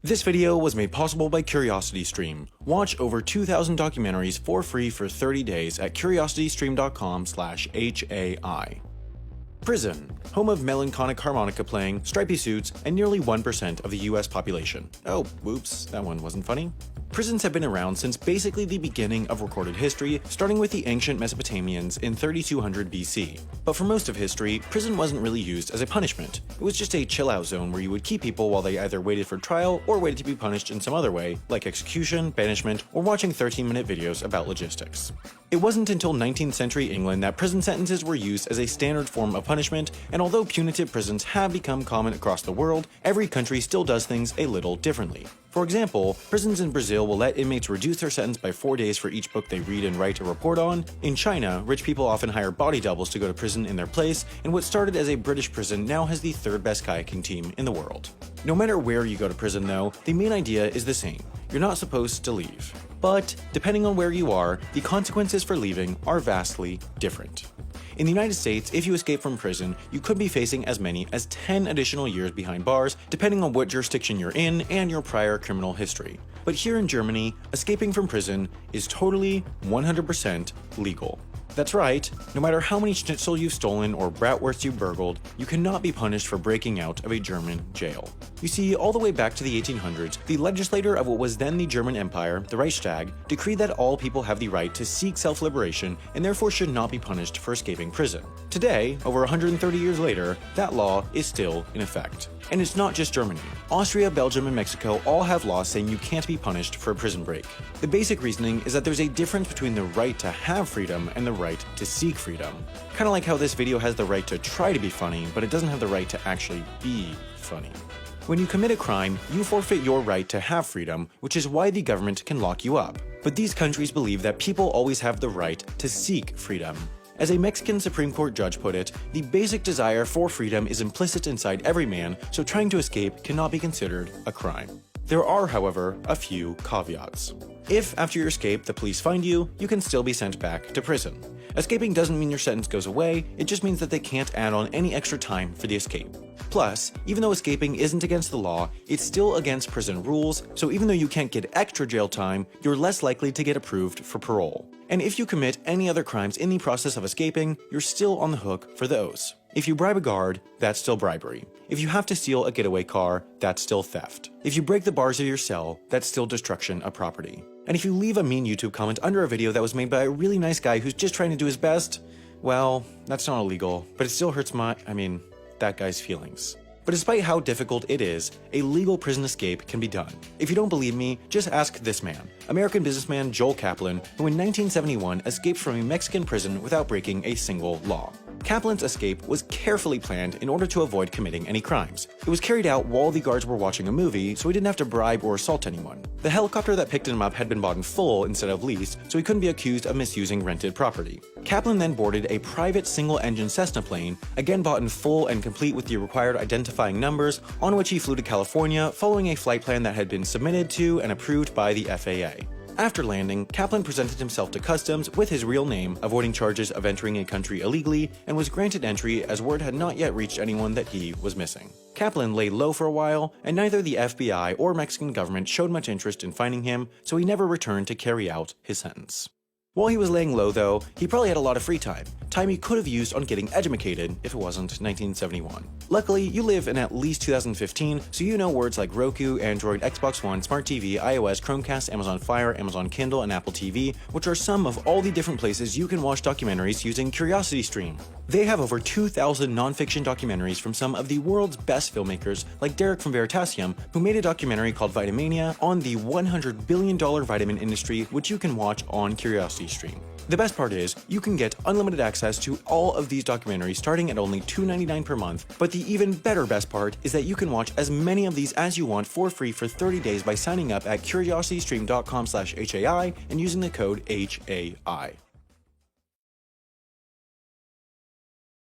This video was made possible by CuriosityStream. Watch over 2,000 documentaries for free for 30 days at curiositystream.com/HAI. Prison, home of melancholic harmonica playing, stripy suits, and nearly 1% of the US population. Oh, whoops, that one wasn't funny. Prisons have been around since basically the beginning of recorded history, starting with the ancient Mesopotamians in 3200 BC. But for most of history, prison wasn't really used as a punishment. It was just a chill-out zone where you would keep people while they either waited for trial or waited to be punished in some other way, like execution, banishment, or watching 13-minute videos about logistics. It wasn't until 19th century England that prison sentences were used as a standard form of punishment, and although punitive prisons have become common across the world, every country still does things a little differently. For example, prisons in Brazil will let inmates reduce their sentence by 4 days for each book they read and write a report on. In China, rich people often hire body doubles to go to prison in their place, and what started as a British prison now has the third best kayaking team in the world. No matter where you go to prison though, the main idea is the same. You're not supposed to leave. But, depending on where you are, the consequences for leaving are vastly different. In the United States, if you escape from prison, you could be facing as many as 10 additional years behind bars, depending on what jurisdiction you're in and your prior criminal history. But here in Germany, escaping from prison is totally 100% legal. That's right, no matter how many schnitzel you've stolen or bratwurst you've burgled, you cannot be punished for breaking out of a German jail. You see, all the way back to the 1800s, the legislator of what was then the German Empire, the Reichstag, decreed that all people have the right to seek self-liberation and therefore should not be punished for escaping prison. Today, over 130 years later, that law is still in effect. And it's not just Germany. Austria, Belgium, and Mexico all have laws saying you can't be punished for a prison break. The basic reasoning is that there's a difference between the right to have freedom and the right to seek freedom. Kinda like how this video has the right to try to be funny, but it doesn't have the right to actually be funny. When you commit a crime, you forfeit your right to have freedom, which is why the government can lock you up. But these countries believe that people always have the right to seek freedom. As a Mexican Supreme Court judge put it, the basic desire for freedom is implicit inside every man, so trying to escape cannot be considered a crime. There are, however, a few caveats. If, after your escape, the police find you, you can still be sent back to prison. Escaping doesn't mean your sentence goes away, it just means that they can't add on any extra time for the escape. Plus, even though escaping isn't against the law, it's still against prison rules, so even though you can't get extra jail time, you're less likely to get approved for parole. And if you commit any other crimes in the process of escaping, you're still on the hook for those. If you bribe a guard, that's still bribery. If you have to steal a getaway car, that's still theft. If you break the bars of your cell, that's still destruction of property. And if you leave a mean YouTube comment under a video that was made by a really nice guy who's just trying to do his best, well, that's not illegal, but it still hurts that guy's feelings. But despite how difficult it is, a legal prison escape can be done. If you don't believe me, just ask this man, American businessman Joel Kaplan, who in 1971 escaped from a Mexican prison without breaking a single law. Kaplan's escape was carefully planned in order to avoid committing any crimes. It was carried out while the guards were watching a movie, so he didn't have to bribe or assault anyone. The helicopter that picked him up had been bought in full instead of leased, so he couldn't be accused of misusing rented property. Kaplan then boarded a private single-engine Cessna plane, again bought in full and complete with the required identifying numbers, on which he flew to California following a flight plan that had been submitted to and approved by the FAA. After landing, Kaplan presented himself to customs with his real name, avoiding charges of entering a country illegally, and was granted entry as word had not yet reached anyone that he was missing. Kaplan laid low for a while, and neither the FBI or Mexican government showed much interest in finding him, so he never returned to carry out his sentence. While he was laying low though, he probably had a lot of free time he could have used on getting edumacated if it wasn't 1971. Luckily, you live in at least 2015, so you know words like Roku, Android, Xbox One, Smart TV, iOS, Chromecast, Amazon Fire, Amazon Kindle, and Apple TV, which are some of all the different places you can watch documentaries using CuriosityStream. They have over 2,000 nonfiction documentaries from some of the world's best filmmakers, like Derek from Veritasium, who made a documentary called Vitamania on the $100 billion vitamin industry, which you can watch on CuriosityStream. The best part is, you can get unlimited access to all of these documentaries starting at only $2.99 per month, but the even better best part is that you can watch as many of these as you want for free for 30 days by signing up at curiositystream.com/HAI and using the code HAI.